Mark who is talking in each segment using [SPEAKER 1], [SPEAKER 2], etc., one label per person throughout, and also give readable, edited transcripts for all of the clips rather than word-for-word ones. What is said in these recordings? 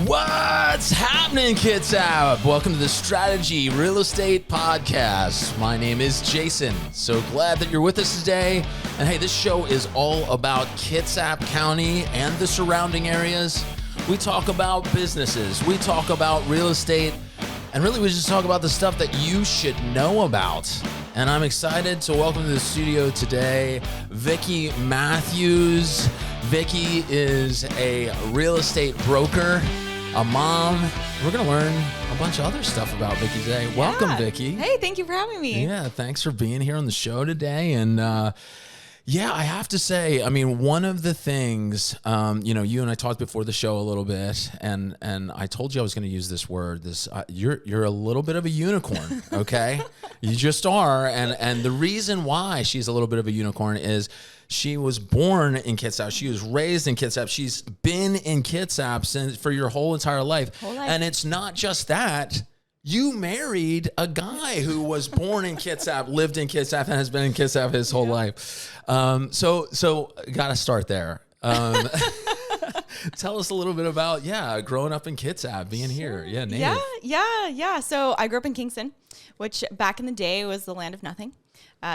[SPEAKER 1] What's happening, Kitsap? Welcome to the Strategy Real Estate Podcast. My name is Jason. So glad that you're with us today. And hey, this show is all about Kitsap County and the surrounding areas. We talk about businesses, we talk about real estate, and really we just talk about the stuff that you should know about. And I'm excited to welcome to the studio today, Vicki Matthews. Vicki is a real estate broker, a mom. We're going to learn a bunch of other stuff about Vicki today. Yeah. Welcome, Vicki.
[SPEAKER 2] Hey, thank you for having me.
[SPEAKER 1] Yeah, thanks for being here on the show today. And yeah, I have to say, I mean, one of the things, you and I talked before the show a little bit, and I told you I was going to use this word. You're a little bit of a unicorn, okay? You just are, and the reason why she's a little bit of a unicorn is she was born in Kitsap. She was raised in Kitsap. She's been in Kitsap for your whole entire life. And it's not just that. You married a guy who was born in Kitsap, lived in Kitsap, and has been in Kitsap his whole life. So got to start there. Tell us a little bit about, growing up in Kitsap, being here. Yeah, native.
[SPEAKER 2] Yeah. So I grew up in Kingston, which back in the day was the land of nothing.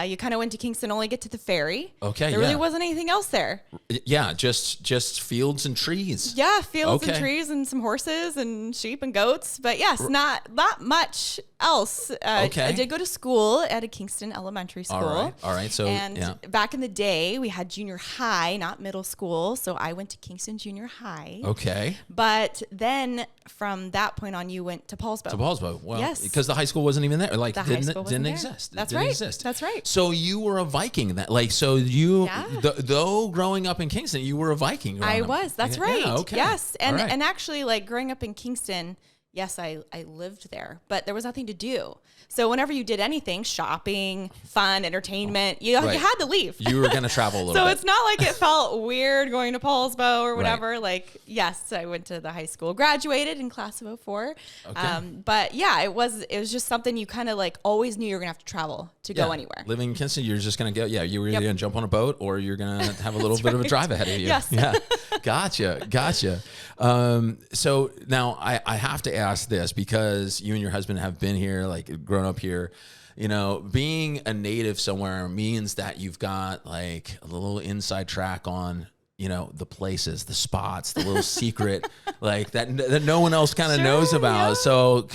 [SPEAKER 2] You kind of went to Kingston, only get to the ferry.
[SPEAKER 1] Okay,
[SPEAKER 2] There really wasn't anything else there.
[SPEAKER 1] Yeah, just fields and trees.
[SPEAKER 2] Yeah, fields and trees and some horses and sheep and goats. But yes, not much else. I did go to school at a Kingston elementary school.
[SPEAKER 1] All right. So,
[SPEAKER 2] back in the day, we had junior high, not middle school. So I went to Kingston Junior High.
[SPEAKER 1] Okay.
[SPEAKER 2] But then from that point on, you went to Paulsbo.
[SPEAKER 1] Well,
[SPEAKER 2] yes.
[SPEAKER 1] Because the high school wasn't even there. Like, didn't
[SPEAKER 2] there.
[SPEAKER 1] exist.
[SPEAKER 2] That's
[SPEAKER 1] didn't
[SPEAKER 2] right.
[SPEAKER 1] Exist.
[SPEAKER 2] That's right.
[SPEAKER 1] So you were a Viking. Though growing up in Kingston, you were a Viking.
[SPEAKER 2] I was. That's right.
[SPEAKER 1] Yeah, okay.
[SPEAKER 2] Yes. And actually, like growing up in Kingston, yes, I lived there, but there was nothing to do. So whenever you did anything, shopping, fun, entertainment, you had to leave.
[SPEAKER 1] You were going to travel a little bit.
[SPEAKER 2] So it's not like it felt weird going to Paulsbo or whatever. Right. Like, yes, I went to the high school, graduated in class of 2004. Okay. But yeah, it was just something you kind of like always knew you were going to have to travel to go anywhere.
[SPEAKER 1] Living in Kingston, you're just going to go, you were either going to jump on a boat or you're going to have a little bit of a drive ahead of you.
[SPEAKER 2] Yes.
[SPEAKER 1] Yeah. Gotcha. So now I have to ask this because you and your husband have been here, like grown up here. You know, being a native somewhere means that you've got like a little inside track on, the places, the spots, the little secret, like that no one else kind of knows about. Yeah. So,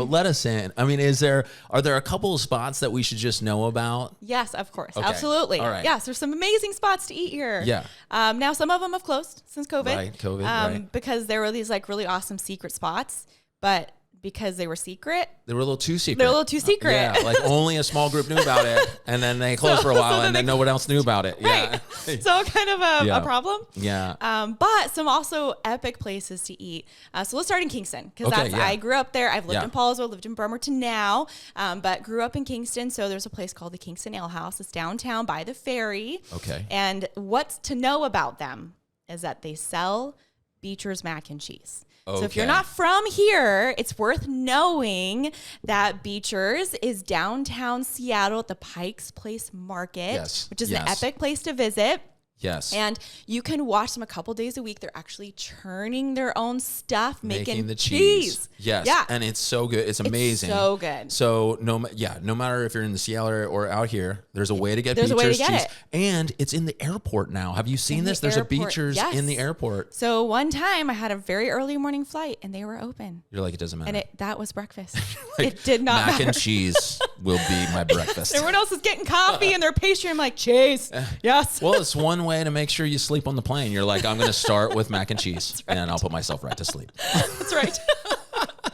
[SPEAKER 1] let us in. I mean, are there a couple of spots that we should just know about?
[SPEAKER 2] Yes, of course.
[SPEAKER 1] Okay.
[SPEAKER 2] Absolutely.
[SPEAKER 1] All right.
[SPEAKER 2] Yes, there's some amazing spots to eat here.
[SPEAKER 1] Yeah.
[SPEAKER 2] Now some of them have closed since COVID.
[SPEAKER 1] Right, right.
[SPEAKER 2] Because there were these like really awesome secret spots, but because they were secret.
[SPEAKER 1] They were a little too secret.
[SPEAKER 2] Yeah,
[SPEAKER 1] like only a small group knew about it, and then they closed for a while, and then no one else knew about it.
[SPEAKER 2] Right. Yeah. So kind of a problem.
[SPEAKER 1] Yeah.
[SPEAKER 2] But some also epic places to eat. So let's start in Kingston, because I grew up there. I've lived in Paulsville, lived in Bremerton now, but grew up in Kingston. So there's a place called the Kingston Ale House. It's downtown by the ferry.
[SPEAKER 1] Okay.
[SPEAKER 2] And what's to know about them is that they sell Beecher's mac and cheese. Okay. So if you're not from here, it's worth knowing that Beecher's is downtown Seattle at the Pike's Place Market, which is an epic place to visit.
[SPEAKER 1] Yes.
[SPEAKER 2] And you can watch them a couple days a week. They're actually churning their own stuff, making
[SPEAKER 1] the cheese. Yes.
[SPEAKER 2] Yeah.
[SPEAKER 1] And it's so good. It's amazing.
[SPEAKER 2] It's so good.
[SPEAKER 1] So no matter if you're in the Seattle area or out here, there's a way to get
[SPEAKER 2] Beecher's cheese.
[SPEAKER 1] And it's in the airport now. Have you seen this? There's a Beecher's in the airport.
[SPEAKER 2] So one time I had a very early morning flight and they were open.
[SPEAKER 1] You're like, it doesn't matter.
[SPEAKER 2] And that was breakfast.
[SPEAKER 1] Like,
[SPEAKER 2] it did not
[SPEAKER 1] matter.
[SPEAKER 2] Mac
[SPEAKER 1] and cheese will be my breakfast.
[SPEAKER 2] Everyone else is getting coffee and their pastry. I'm like, cheese. Yes.
[SPEAKER 1] Well, it's one way to make sure you sleep on the plane. You're like, I'm going to start with mac and cheese, and I'll put myself right to sleep.
[SPEAKER 2] That's right.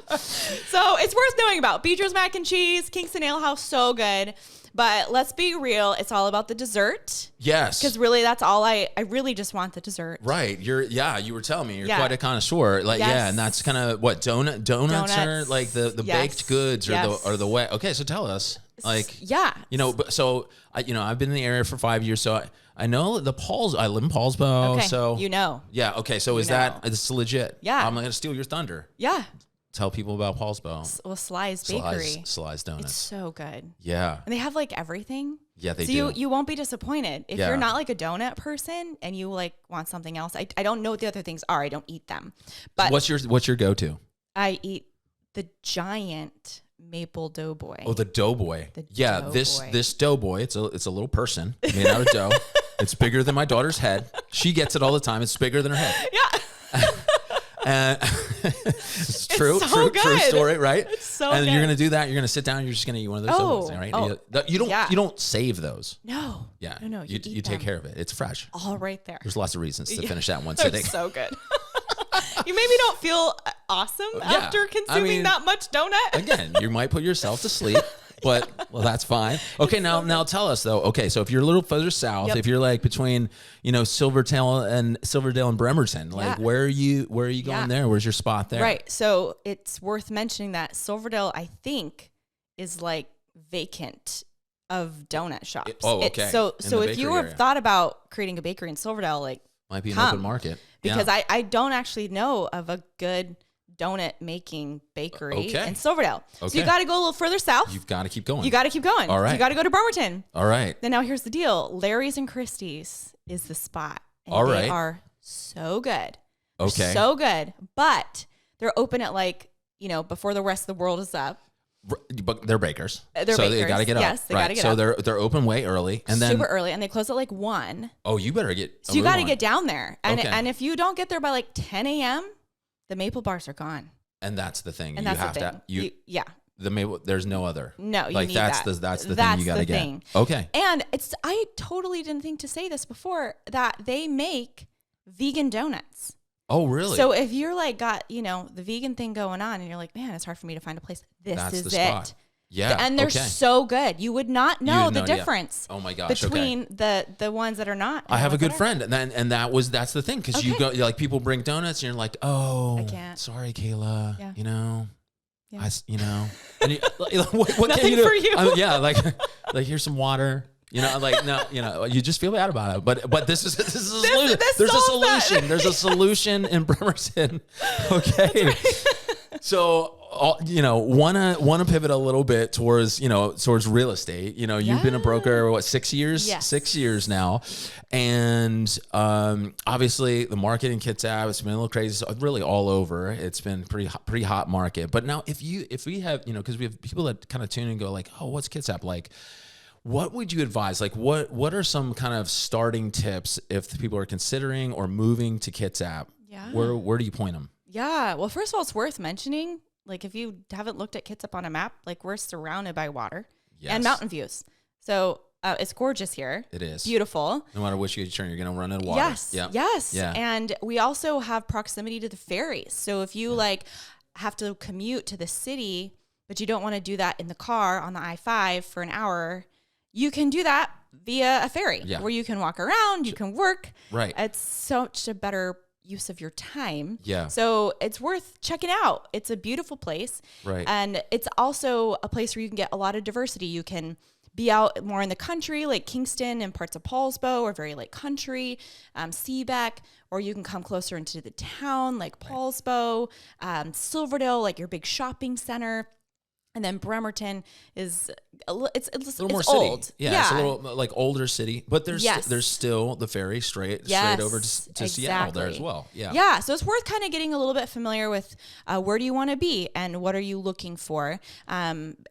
[SPEAKER 2] So it's worth knowing about. Beecher's mac and cheese, Kingston Ale House, so good. But let's be real, it's all about the dessert.
[SPEAKER 1] Yes.
[SPEAKER 2] Because really, that's all I really just want the dessert.
[SPEAKER 1] Right. You were telling me you're quite a connoisseur. Like, and that's kind of what donuts are like the baked goods or the way. Okay, so tell us. Like, so I've been in the area for 5 years, so I know I live in Paulsbo.
[SPEAKER 2] Okay,
[SPEAKER 1] so
[SPEAKER 2] Yeah.
[SPEAKER 1] Okay. So it's legit?
[SPEAKER 2] Yeah.
[SPEAKER 1] I'm going to steal your thunder.
[SPEAKER 2] Yeah.
[SPEAKER 1] Tell people about Paulsbo.
[SPEAKER 2] Well, Sly's Bakery.
[SPEAKER 1] Sly's Donuts.
[SPEAKER 2] It's so good.
[SPEAKER 1] Yeah.
[SPEAKER 2] And they have like everything.
[SPEAKER 1] Yeah, they
[SPEAKER 2] so
[SPEAKER 1] do.
[SPEAKER 2] you won't be disappointed. If you're not like a donut person and you like want something else, I don't know what the other things are. I don't eat them. But
[SPEAKER 1] what's your go-to?
[SPEAKER 2] I eat the giant maple doughboy.
[SPEAKER 1] Oh, the doughboy.
[SPEAKER 2] Doughboy.
[SPEAKER 1] This doughboy, it's a little person made out of dough. It's bigger than my daughter's head. She gets it all the time. It's bigger than her head.
[SPEAKER 2] Yeah.
[SPEAKER 1] And it's true story, right?
[SPEAKER 2] It's so
[SPEAKER 1] and
[SPEAKER 2] good.
[SPEAKER 1] you're gonna do that. You're gonna sit down. You're just gonna eat one of those doughboys, right? You don't save those.
[SPEAKER 2] No.
[SPEAKER 1] Yeah.
[SPEAKER 2] No.
[SPEAKER 1] You take care of it. It's fresh.
[SPEAKER 2] All right there.
[SPEAKER 1] There's lots of reasons to finish that one sitting.
[SPEAKER 2] It's so good. You maybe don't feel awesome after consuming that much donut.
[SPEAKER 1] Again, you might put yourself to sleep. But that's fine. Okay, now tell us though. Okay, so if you're a little further south, if you're like between Silverdale and Bremerton, like where are you going there? Where's your spot there?
[SPEAKER 2] Right. So it's worth mentioning that Silverdale, I think, is like vacant of donut shops.
[SPEAKER 1] Okay.
[SPEAKER 2] So if you have thought about creating a bakery in Silverdale, like
[SPEAKER 1] might be an open market.
[SPEAKER 2] Because I don't actually know of a good donut making bakery in Silverdale. Okay. So you got to go a little further south.
[SPEAKER 1] You've got to keep going.
[SPEAKER 2] You got to keep going.
[SPEAKER 1] All right.
[SPEAKER 2] You got to go to Bremerton.
[SPEAKER 1] All right.
[SPEAKER 2] Then now here's the deal. Larry's and Christie's is the spot. And
[SPEAKER 1] all right.
[SPEAKER 2] They are so good.
[SPEAKER 1] Okay.
[SPEAKER 2] So good. But they're open at before the rest of the world is up.
[SPEAKER 1] But they're bakers.
[SPEAKER 2] They're
[SPEAKER 1] so
[SPEAKER 2] bakers.
[SPEAKER 1] They got to get up.
[SPEAKER 2] Yes, they got to get
[SPEAKER 1] up.
[SPEAKER 2] up.
[SPEAKER 1] So they're open way early. And then
[SPEAKER 2] super early. And they close at 1.
[SPEAKER 1] Oh, you better get
[SPEAKER 2] So you got to get down there. And if you don't get there by 10 a.m., the maple bars are gone.
[SPEAKER 1] And that's the thing.
[SPEAKER 2] And
[SPEAKER 1] you
[SPEAKER 2] that's
[SPEAKER 1] have
[SPEAKER 2] the thing.
[SPEAKER 1] to. The maple. There's no other.
[SPEAKER 2] No, you need
[SPEAKER 1] that's
[SPEAKER 2] that.
[SPEAKER 1] That's the thing you got to get.
[SPEAKER 2] Thing.
[SPEAKER 1] Okay.
[SPEAKER 2] And I totally didn't think to say this before that they make vegan donuts.
[SPEAKER 1] Oh, really?
[SPEAKER 2] So if you're got the vegan thing going on, and you're like, man, it's hard for me to find a place. That's is the spot. It.
[SPEAKER 1] Yeah.
[SPEAKER 2] And they're so good. You would not know the difference.
[SPEAKER 1] Oh my gosh.
[SPEAKER 2] Between the ones that are not.
[SPEAKER 1] I have a good friend, and that's the thing, because you go people bring donuts and you're like, oh, I can't. Sorry, Kayla. Yeah. Yeah. And what can you do?
[SPEAKER 2] For you.
[SPEAKER 1] Here's some water. No, you just feel bad about it. But this is a solution. There's a solution. There's a solution in Bremerton. Okay. Right. So, want to pivot a little bit towards real estate. You've been a broker, 6 years?
[SPEAKER 2] Yes.
[SPEAKER 1] 6 years now. And obviously the market in Kitsap, it's been a little crazy. So really all over. It's been pretty hot market. But now if we have, because we have people that kind of tune in and go like, oh, what's Kitsap like? What would you advise? Like, what are some kind of starting tips if people are considering or moving to Kitsap?
[SPEAKER 2] Yeah.
[SPEAKER 1] Where do you point them?
[SPEAKER 2] Yeah. Well, first of all, it's worth mentioning, if you haven't looked at Kitsap on a map, we're surrounded by water and mountain views. So it's gorgeous here.
[SPEAKER 1] It is.
[SPEAKER 2] Beautiful.
[SPEAKER 1] No matter which you turn, you're going to run into water.
[SPEAKER 2] Yes. Yep. Yes. Yeah. And we also have proximity to the ferries. So if you have to commute to the city, but you don't want to do that in the car on the I-5 for an hour, you can do that via a ferry where you can walk around, you can work.
[SPEAKER 1] Right.
[SPEAKER 2] It's such a better use of your time.
[SPEAKER 1] Yeah.
[SPEAKER 2] So it's worth checking out. It's a beautiful place.
[SPEAKER 1] Right.
[SPEAKER 2] And it's also a place where you can get a lot of diversity. You can be out more in the country, like Kingston and parts of Paulsbo are very country, Seabeck, or you can come closer into the town like Paulsbo, Silverdale, your big shopping center. And then Bremerton is it's a little more
[SPEAKER 1] old.
[SPEAKER 2] City.
[SPEAKER 1] Yeah, it's a little older city, but there's still the ferry straight over to Seattle there as well. Yeah.
[SPEAKER 2] Yeah, so it's worth kind of getting a little bit familiar with where do you want to be and what are you looking for.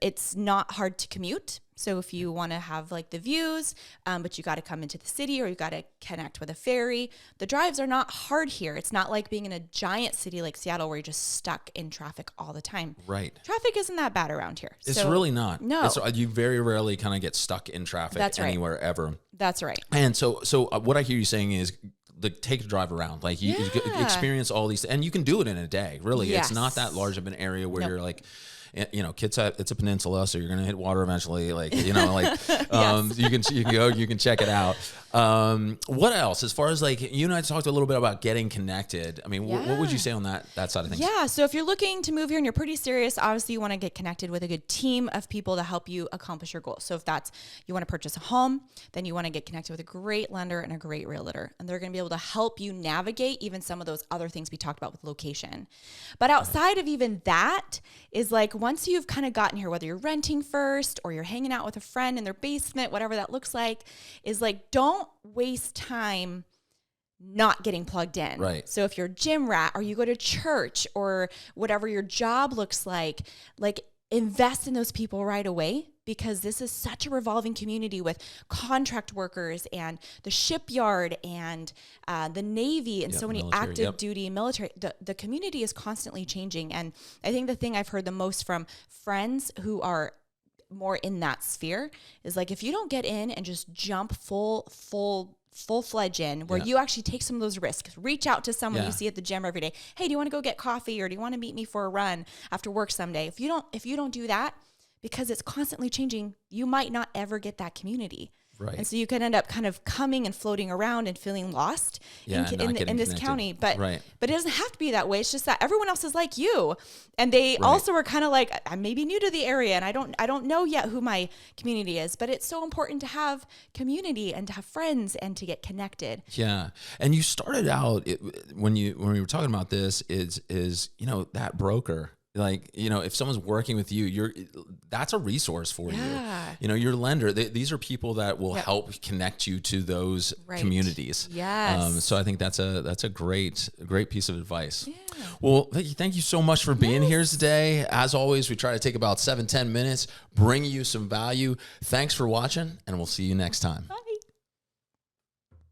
[SPEAKER 2] It's not hard to commute. So if you want to have the views, but you got to come into the city or you got to connect with a ferry, the drives are not hard here. It's not like being in a giant city like Seattle where you're just stuck in traffic all the time.
[SPEAKER 1] Right.
[SPEAKER 2] Traffic isn't that bad around here.
[SPEAKER 1] It's really not.
[SPEAKER 2] No.
[SPEAKER 1] You very rarely kind of get stuck in traffic anywhere ever.
[SPEAKER 2] That's right.
[SPEAKER 1] And so what I hear you saying is take a drive around. You experience all these, and you can do it in a day. Really, It's not that large of an area where you're Kitsap, it's a peninsula, so you're gonna hit water eventually. You can go, you can check it out. What else? As far as you and I talked a little bit about getting connected. I mean, what would you say on that side of things?
[SPEAKER 2] Yeah. So if you're looking to move here and you're pretty serious, obviously you want to get connected with a good team of people to help you accomplish your goals. So if that's you want to purchase a home, then you want to get connected with a great lender and a great realtor, and they're going to be able to help you navigate even some of those other things we talked about with location. But outside of even that is once you've kind of gotten here, whether you're renting first or you're hanging out with a friend in their basement, whatever that looks like, is like, don't waste time not getting plugged in.
[SPEAKER 1] Right.
[SPEAKER 2] So if you're a gym rat or you go to church or whatever your job looks like invest in those people right away, because this is such a revolving community with contract workers and the shipyard and the Navy and so many
[SPEAKER 1] military,
[SPEAKER 2] active duty military. The community is constantly changing. And I think the thing I've heard the most from friends who are more in that sphere is like, if you don't get in and just jump full-fledged in, where you actually take some of those risks, reach out to someone you see at the gym every day. Hey, do you want to go get coffee, or do you want to meet me for a run after work someday? If you don't do that, because it's constantly changing, you might not ever get that community.
[SPEAKER 1] Right.
[SPEAKER 2] And so you can end up kind of coming and floating around and feeling lost in this county. But it doesn't have to be that way. It's just that everyone else is like you. And they also are kind of like, I'm maybe new to the area and I don't know yet who my community is. But it's so important to have community and to have friends and to get connected.
[SPEAKER 1] Yeah. And you started out when we were talking about this is that broker. Like, if someone's working with you, that's a resource for you. Your lender, these are people that will help connect you to those communities.
[SPEAKER 2] Yes.
[SPEAKER 1] So I think that's a great piece of advice. Yeah. Well, Vicki, thank you so much for being here today. As always, we try to take about 7-10 minutes, bring you some value. Thanks for watching, and we'll see you next time. Bye.